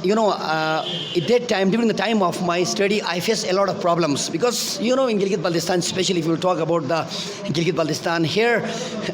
At that time, during the time of my study, I faced a lot of problems because in Gilgit-Baltistan, especially if you talk about the Gilgit-Baltistan here,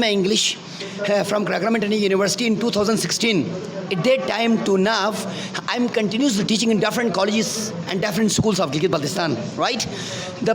MA English from Krakramentani University in 2016. At that time to now, I'm continuously teaching in different colleges and different schools of Gilgit-Baltistan, right? The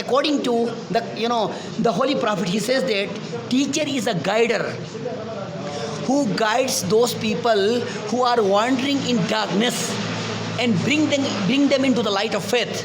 According to the Holy Prophet, he says that teacher is a guider who guides those people who are wandering in darkness and bring them into the light of faith.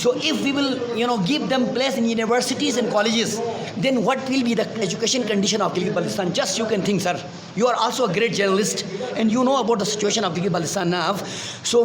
So if we will, give them place in universities and colleges, then what will be the education condition of Gilgit-Baltistan? Just you can think, sir. You are also a great journalist and you know about the situation of Gilgit-Baltistan now. So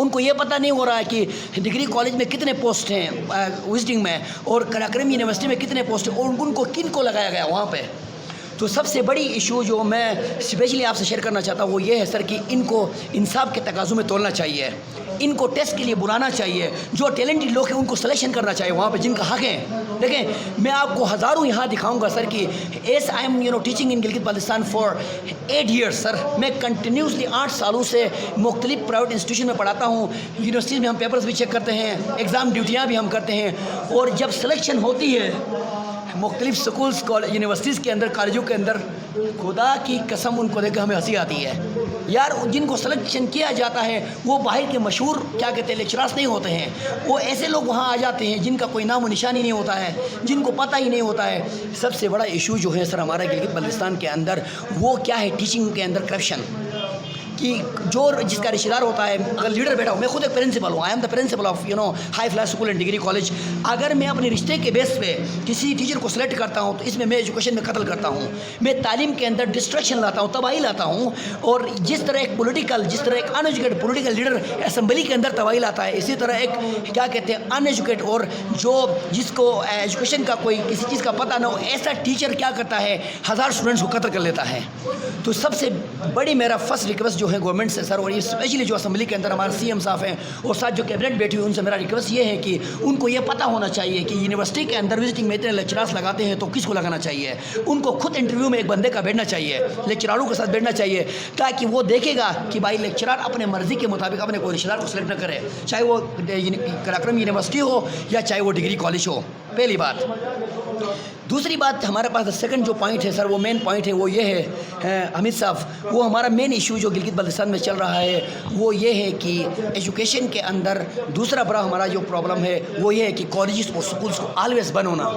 ان کو یہ پتہ نہیں ہو رہا ہے کہ degree college میں کتنے post ہیں وزٹنگ میں، اور قراقرم یونیورسٹی میں کتنے پوسٹ ہیں، اور ان کو کن کو لگایا گیا وہاں پہ. تو سب سے بڑی ایشو جو میں اسپیشلی آپ سے شیئر کرنا چاہتا ہوں وہ یہ ہے سر کہ ان کو انصاف کے تقاضوں میں تولنا چاہیے، ان کو ٹیسٹ کے لیے بلانا چاہیے، جو ٹیلنٹڈ لوگ ہیں ان کو سلیکشن کرنا چاہیے وہاں پہ جن کا حق ہے. دیکھیں میں آپ کو ہزاروں یہاں دکھاؤں گا سر کہ S I am teaching in Gilgit Baltistan for 8 years سر. میں کنٹینیوسلی 8 سالوں سے مختلف پرائیویٹ انسٹیٹیوشن میں پڑھاتا ہوں. یونیورسٹیز میں ہم پیپرز بھی چیک کرتے ہیں، ایگزام ڈیوٹیاں بھی ہم کرتے ہیں، اور جب سلیکشن ہوتی ہے مختلف سکولز یونیورسٹیز کے اندر، کالجوں کے اندر، خدا کی قسم ان کو دیکھ کے ہمیں ہنسی آتی ہے یار. جن کو سلیکشن کیا جاتا ہے وہ باہر کے مشہور کیا کہتے ہیں لیکچرارس نہیں ہوتے ہیں، وہ ایسے لوگ وہاں آ جاتے ہیں جن کا کوئی نام و نشانی نہیں ہوتا ہے، جن کو پتہ ہی نہیں ہوتا ہے. سب سے بڑا ایشو جو ہے سر ہمارے گلگت بلتستان کے اندر وہ کیا ہے، ٹیچنگ کے اندر کرپشن. کہ جو جس کا رشتہ دار ہوتا ہے، اگر لیڈر بیٹھا ہوں، میں خود ایک پرنسپل ہوں، آئی am the principle of high fly school and degree college. اگر میں اپنے رشتے کے بیس پہ کسی ٹیچر کو سلیکٹ کرتا ہوں تو اس میں ایجوکیشن میں قتل کرتا ہوں، میں تعلیم کے اندر ڈسٹریکشن لاتا ہوں، تباہی لاتا ہوں. اور جس طرح ایک ان ایجوکیٹڈ پولیٹیکل لیڈر اسمبلی کے اندر تباہی لاتا ہے، اسی طرح ایک کیا کہتے ہیں ان ایجوکیٹ اور جو جس کو ایجوکیشن کا کوئی کسی چیز کا پتہ نہ ہو، ایسا ٹیچر کیا کرتا ہے 1000 اسٹوڈنٹس کو قتل کر لیتا ہے. تو سب سے بڑی میرا فرسٹ ریکویسٹ جو ہے گورنمنٹ سے سر، اور اسپیشلی جو اسمبلی کے اندر ہمارے سی ایم صاحب ہیں اور ساتھ جو کیبنٹ بیٹھی ہوئی ان سے میرا ریکویسٹ یہ ہے کہ ان کو یہ پتہ ہونا چاہیے کہ یونیورسٹی کے اندر وزٹنگ میں اتنے لیکچرارس لگاتے ہیں تو کس کو لگانا چاہیے. ان کو خود انٹرویو میں ایک بندے کا بیٹھنا چاہیے، لیکچراروں کے ساتھ بیٹھنا چاہیے، تاکہ وہ دیکھے گا کہ بھائی لیکچرار اپنے مرضی کے مطابق اپنے کوئی رشتہ دار کو سلیکٹ نہ کرے، چاہے وہ قراقرم یونیورسٹی ہو یا چاہے وہ ڈگری کالج ہو. پہلی بات. دوسری بات ہمارے پاس سیکنڈ جو پوائنٹ ہے سر، وہ مین پوائنٹ ہے، وہ یہ ہے حمید صاحب، وہ ہمارا مین ایشو جو گلگت بلتستان میں چل رہا ہے وہ یہ ہے کہ ایجوکیشن کے اندر دوسرا بڑا ہمارا جو پرابلم ہے وہ یہ ہے کہ کالجز اور سکولز کو آلویز بند ہونا.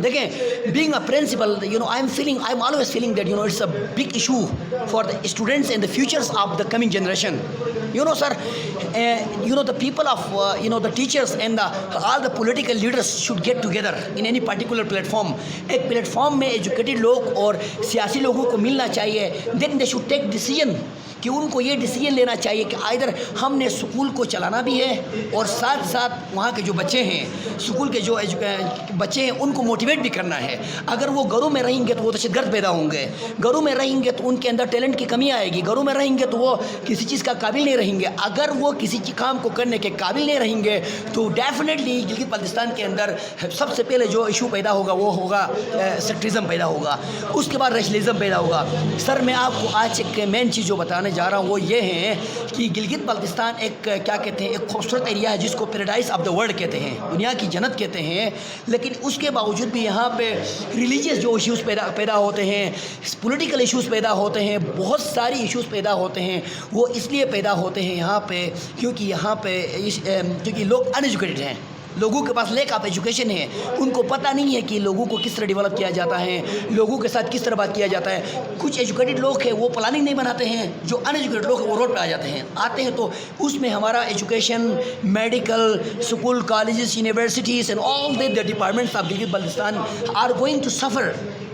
دیکھیں being a principal I'm always feeling that it's a big issue for the students and the futures of the coming generation. Sir, the people of the teachers and all the political leaders should get together in any particular platform. ایک plate form میں educated لوگ اور سیاسی لوگوں کو ملنا چاہیے. Then they should take decision کہ ان کو یہ ڈیسیجن لینا چاہیے کہ آئدر ہم نے سکول کو چلانا بھی ہے اور ساتھ ساتھ وہاں کے جو بچے ہیں، سکول کے جو بچے ہیں ان کو موٹیویٹ بھی کرنا ہے. اگر وہ گھروں میں رہیں گے تو وہ دہشت گرد پیدا ہوں گے، گھروں میں رہیں گے تو ان کے اندر ٹیلنٹ کی کمی آئے گی، گھروں میں رہیں گے تو وہ کسی چیز کا قابل نہیں رہیں گے. اگر وہ کسی کام کو کرنے کے قابل نہیں رہیں گے تو ڈیفینیٹلی گلگت بلتستان کے اندر سب سے پہلے جو ایشو پیدا ہوگا وہ ہوگا سیکٹرزم پیدا ہوگا، اس کے بعد ریشنلزم پیدا ہوگا. سر میں آپ کو آج ایک مین چیز جو بتانے جا رہا ہوں وہ یہ ہے کہ گلگت بلتستان ایک کیا کہتے ہیں، ایک خوبصورت ایریا ہے جس کو پیراڈائز آف دا ورلڈ کہتے ہیں، دنیا کی جنت کہتے ہیں. لیکن اس کے باوجود بھی یہاں پہ ریلیجیس جو ایشوز پیدا ہوتے ہیں، پولیٹیکل ایشوز پیدا ہوتے ہیں، بہت ساری ایشوز پیدا ہوتے ہیں. وہ اس لیے پیدا ہوتے ہیں یہاں پہ کیونکہ یہاں پہ کیونکہ لوگ ان ایجوکیٹڈ ہیں، لوگوں کے پاس لیک آف ایجوکیشن ہے، ان کو پتہ نہیں ہے کہ لوگوں کو کس طرح ڈیولپ کیا جاتا ہے، لوگوں کے ساتھ کس طرح بات کیا جاتا ہے. کچھ ایجوکیٹڈ لوگ ہیں وہ پلاننگ نہیں بناتے ہیں، جو ان ایجوکیٹڈ لوگ ہیں وہ روڈ پہ آتے ہیں تو اس میں ہمارا education, medical, school, colleges, universities and all the departments of Gilgit Baltistan are going to suffer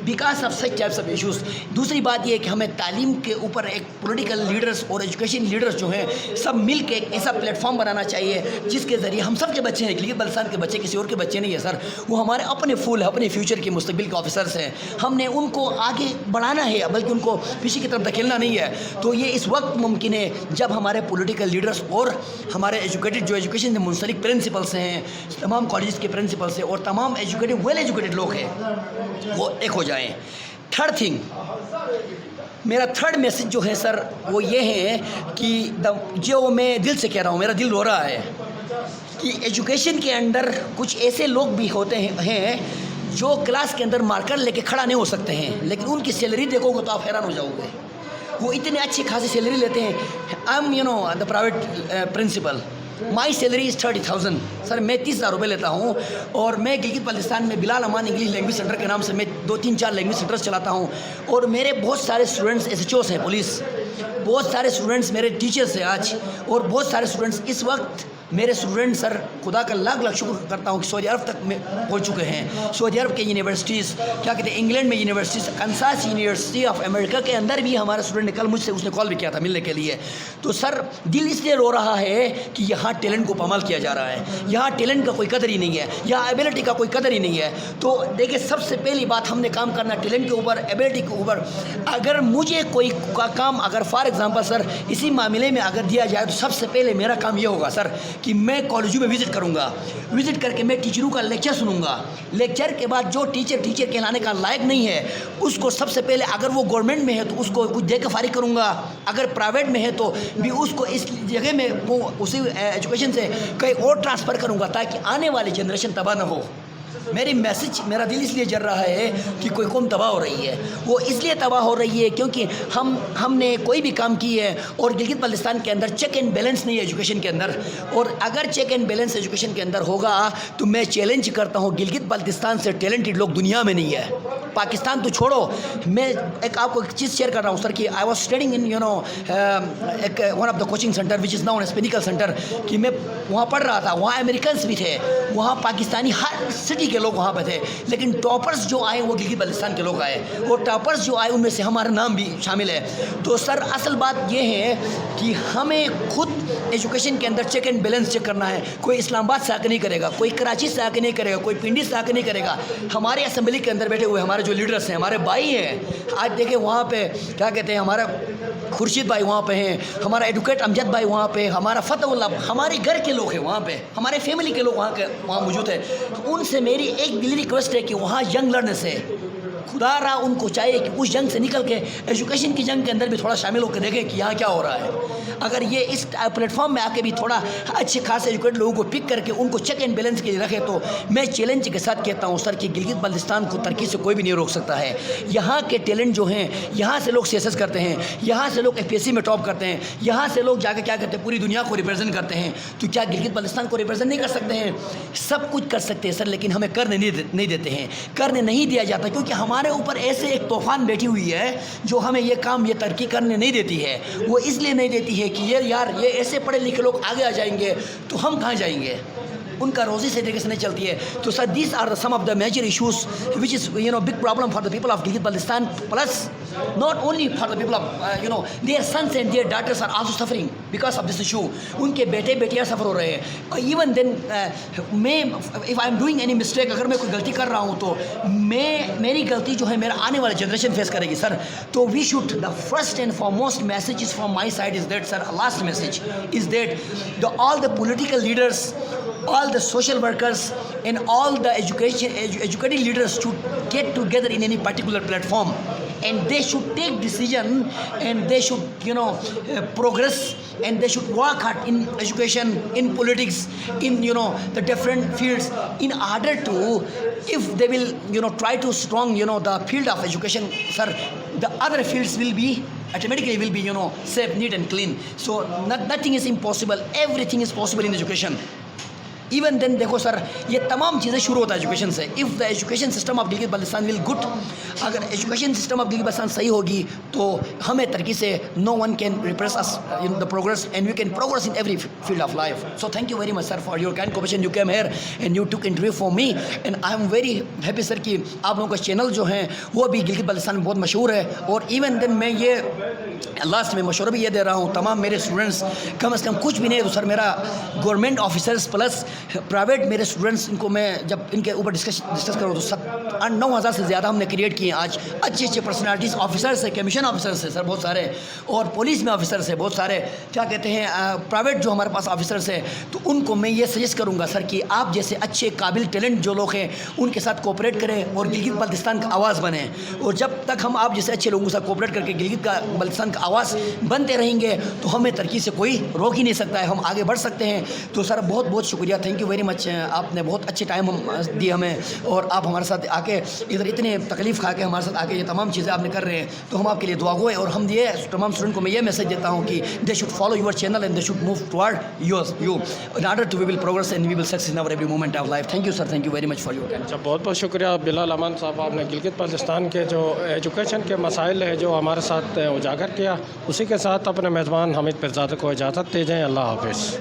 because of such types of issues. دوسری بات یہ ہے کہ ہمیں تعلیم کے اوپر ایک پولیٹیکل لیڈرز اور ایجوکیشن لیڈرز جو ہیں سب مل کے ایک ایسا پلیٹ فارم بنانا چاہیے جس کے ذریعے ہم سب کے بچے ہیں، گلگت بلتستان کے بچے کسی اور کے بچے نہیں ہیں سر، وہ ہمارے اپنے پھول ہیں، اپنے فیوچر کے مستقبل کے آفیسرس ہیں. ہم نے ان کو آگے بڑھانا ہے بلکہ ان کو پیچھے کی طرف دھکیلنا نہیں ہے. تو یہ اس وقت ممکن ہے جب ہمارے پولیٹیکل لیڈرز اور ہمارے ایجوکیٹڈ جو ایجوکیشن سے منسلک پرنسپلس ہیں، تمام کالجز کے پرنسپلس ہیں اور تمام ایجوکیٹڈ ویل ایجوکیٹڈ لوگ ہیں وہ ایک ہو جائیں. تھرڈ تھنگ، میرا تھرڈ میسج جو ہے سر وہ یہ ہے کہ جو میں دل سے کہہ رہا ہوں، میرا دل رو رہا ہے کہ ایجوکیشن کے اندر کچھ ایسے لوگ بھی ہوتے ہیں جو کلاس کے اندر مارکر لے کے کھڑا نہیں ہو سکتے ہیں، لیکن ان کی سیلری دیکھو گے تو آپ حیران ہو جاؤ گے. وہ اتنے اچھی خاصی سیلری لیتے ہیں. I am the private principal, my salary is 30,000. Sir میں 30,000 روپے لیتا ہوں اور میں گلگت بلتستان میں بلال امان انگلش لینگویج سینٹر کے نام سے میں 2-3-4 لینگویج سینٹرز چلاتا ہوں اور میرے بہت سارے اسٹوڈنٹس SHOs ہیں، پولیس بہت سارے اسٹوڈنٹس میرے ٹیچرس ہیں آج, اور بہت سارے اسٹوڈنٹس اس وقت میرے اسٹوڈنٹ سر خدا کا لاکھ لاکھ شکر کرتا ہوں کہ سعودی عرب تک میں پہنچ چکے ہیں. سعودی عرب کے یونیورسٹیز, کیا کہتے ہیں, انگلینڈ میں universities, Kansas university of America کے اندر بھی ہمارا اسٹوڈنٹ نے کل مجھ سے اس نے کال بھی کیا تھا ملنے کے لیے. تو سر دل اس لیے رو رہا ہے کہ یہاں ٹیلنٹ کو پامال کیا جا رہا ہے, یہاں ٹیلنٹ کا کوئی قدر ہی نہیں ہے, یہاں ایبلٹی کا کوئی قدر ہی نہیں ہے. تو دیکھیں سب سے پہلی بات ہم نے کام کرنا ٹیلنٹ کے اوپر, ایبلٹی کے اوپر. اگر مجھے کوئی کام اگر فار ایگزامپل سر اسی معاملے میں اگر دیا جائے تو سب سے پہلے میرا کام یہ ہوگا سر کہ میں کالجوں میں وزٹ کروں گا, وزٹ کر کے میں ٹیچروں کا لیکچر سنوں گا. لیکچر کے بعد جو ٹیچر کہلانے کا لائق نہیں ہے اس کو سب سے پہلے, اگر وہ گورنمنٹ میں ہے تو اس کو کچھ دے کے فارغ کروں گا, اگر پرائیویٹ میں ہے تو بھی اس کو اس جگہ میں وہ اسی ایجوکیشن سے کہیں اور ٹرانسفر کروں گا تاکہ آنے والی جنریشن تباہ نہ ہو. میری میسج, میرا دل اس لیے جل رہا ہے کہ کوئی قوم تباہ ہو رہی ہے. وہ اس لیے تباہ ہو رہی ہے کیونکہ ہم نے کوئی بھی کام کی ہے اور گلگت بلتستان کے اندر چیک اینڈ بیلنس نہیں ہے ایجوکیشن کے اندر. اور اگر چیک اینڈ بیلنس ایجوکیشن کے اندر ہوگا تو میں چیلنج کرتا ہوں گلگت بلتستان سے ٹیلنٹڈ لوگ دنیا میں نہیں ہے. پاکستان تو چھوڑو, میں ایک آپ کو ایک چیز شیئر کر رہا ہوں سر کہ آئی واز اسٹڈنگ ان ایک one of the coaching center which is known as Pinnacle center, کہ میں وہاں پڑھ رہا تھا. وہاں امریکنس بھی تھے, وہاں پاکستانی ہر سٹی کے لوگ وہاں پہ تھے, لیکن ٹاپرز جو آئے وہ گلگت بلتستان کے لوگ آئے, اور ٹاپرز جو آئے ان میں سے ہمارا نام بھی شامل ہے. تو سر اصل بات یہ ہے کہ ہمیں خود ایجوکیشن کے اندر چیک اینڈ بیلنس چیک کرنا ہے. کوئی اسلام آباد سے آ کے نہیں کرے گا, کوئی کراچی سے آ کے نہیں کرے گا, کوئی پنڈی سے آ کے نہیں کرے گا. ہمارے اسمبلی کے اندر بیٹھے ہوئے ہمارے جو لیڈرس ہیں, ہمارے بھائی ہیں. آج دیکھیں وہاں پہ کیا کہتے ہیں, ہمارا خورشید بھائی وہاں پہ ہیں, ہمارا ایڈوکیٹ امجد بھائی وہاں پہ, ہمارا فتح اللہ, ہمارے گھر کے لوگ ہیں وہاں پہ, ہمارے فیملی کے لوگ وہاں موجود ہیں. ان سے میری ایک دلی ریکویسٹ ہے کہ وہاں ینگ لرنرس ہے, خدا رہا ان کو چاہیے کہ اس جنگ سے نکل کے ایجوکیشن کی جنگ کے اندر بھی تھوڑا شامل ہو کے دیکھیں کہ یہاں کیا ہو رہا ہے. اگر یہ اس پلیٹ فارم میں آ کے بھی تھوڑا اچھے خاصے ایجوکیٹ لوگوں کو پک کر کے ان کو چیک اینڈ بیلنس کے لیے رکھے تو میں چیلنج کے ساتھ کہتا ہوں سر کہ گلگت بلتستان کو ترقی سے کوئی بھی نہیں روک سکتا ہے. یہاں کے ٹیلنٹ جو ہیں, یہاں سے لوگ CSS کرتے ہیں, یہاں سے لوگ FPSC میں ٹاپ کرتے ہیں, یہاں سے لوگ جا کے کیا کرتے ہیں پوری دنیا کو ریپرزینٹ کرتے ہیں. تو کیا گلگت بلتستان کو ریپرزینٹ نہیں کر سکتے ہیں؟ سب کچھ کر سکتے ہیں سر, لیکن ہمیں کرنے نہیں دیتے ہیں, کرنے نہیں دیا جاتا کیونکہ ہمارے اوپر ایسے ایک طوفان بیٹھی ہوئی ہے جو ہمیں یہ کام, یہ ترقی کرنے نہیں دیتی ہے. وہ اس لیے نہیں دیتی ہے کہ یار یہ ایسے پڑھے لکھے لوگ آگے آ جائیں گے تو ہم کہاں جائیں گے, ان کا روزی سے طریقے سے نہیں چلتی ہے. تو sir these are some of the major issues which is big problem for the people of Gilgit Baltistan, plus not only for the people of their sons and their daughters are also suffering because of this issue. ان کے بیٹے بیٹیاں سفر ہو رہے ہیں. Even then میں if I am doing any mistake, اگر میں کوئی غلطی کر رہا ہوں تو میری غلطی جو ہے میرا آنے والا جنریشن فیس کرے گی سر. تو we should, the first and foremost message is from my side is that sir, last message is that all the political leaders, all the social workers and all the educated leaders should get together in any particular platform, and they should take decision, and they should progress, and they should work hard in education, in politics, in the different fields, in order to, if they will try to strong the field of education, sir, the other fields will be automatically will be safe, neat and clean. So nothing is impossible, everything is possible in education. Even then دیکھو sir یہ تمام چیزیں شروع ہوتا ہے education سے. If the education system of Gilgit Baltistan will good, اگر education system of Gilgit Baltistan صحیح ہوگی تو ہمیں ترقی سے no one can repress us in the progress, and we can progress in every field of life. So thank you very much sir for your kind cooperation. You came here and you took interview for me, and I am very happy sir کہ آپ لوگوں کا channel جو ہیں وہ بھی گلگت بلتستان میں بہت مشہور ہے. اور ایون دین میں یہ لاسٹ میں مشورہ بھی یہ دے رہا ہوں تمام میرے اسٹوڈنٹس, کم از کم کچھ بھی نہیں تو سر میرا گورنمنٹ آفیسرس پلس پرائیویٹ میرے اسٹوڈنٹس, ان کو میں جب ان کے اوپر ڈسکس کروں تو 9,000 سے زیادہ ہم نے کریٹ کیے ہیں آج. اچھے پرسنالٹیز آفیسرس ہیں, کمیشن آفیسرس ہیں سر بہت سارے, اور پولیس میں آفیسرس ہیں بہت سارے, کیا کہتے ہیں پرائیویٹ جو ہمارے پاس آفیسرس ہیں. تو ان کو میں یہ سجیسٹ کروں گا سر کہ آپ جیسے اچھے قابل ٹیلنٹ جو لوگ ہیں ان کے ساتھ کوپریٹ کریں اور گلگت بلتستان کا آواز بنیں. اور جب تک ہم آپ جیسے اچھے لوگوں کے ساتھ کوپریٹ کر کے گلگت بلتستان کا آواز بنتے رہیں گے تو ہمیں ترقی سے کوئی روک ہی نہیں سکتا ہے, ہم آگے بڑھ سکتے ہیں. تو سر بہت بہت شکریہ, تھینک یو ویری مچ. آپ نے بہت اچھے ٹائم دی ہمیں, اور آپ ہمارے ساتھ آ کے ادھر اتنے تکلیف کھا کے ہمارے ساتھ آ کے یہ تمام چیزیں آپ نے کر رہے ہیں, تو ہم آپ کے لیے دعا گو ہیں. اور ہم یہ تمام اسٹوڈنٹ کو میں یہ میسج دیتا ہوں کہ they should follow your channel and they should move toward you in order to we will progress and we will success in our every moment of life. Thank you sir, thank you very much for your time. اچھا, بہت بہت شکریہ بلال امان صاحب, آپ نے گلگت بلتستان کے جو ایجوکیشن کے مسائل ہیں جو ہمارے ساتھ اجاگر کیا. اسی کے ساتھ اپنے میزبان حامد پیرزادہ کو اجازت دے جائیں. اللہ حافظ.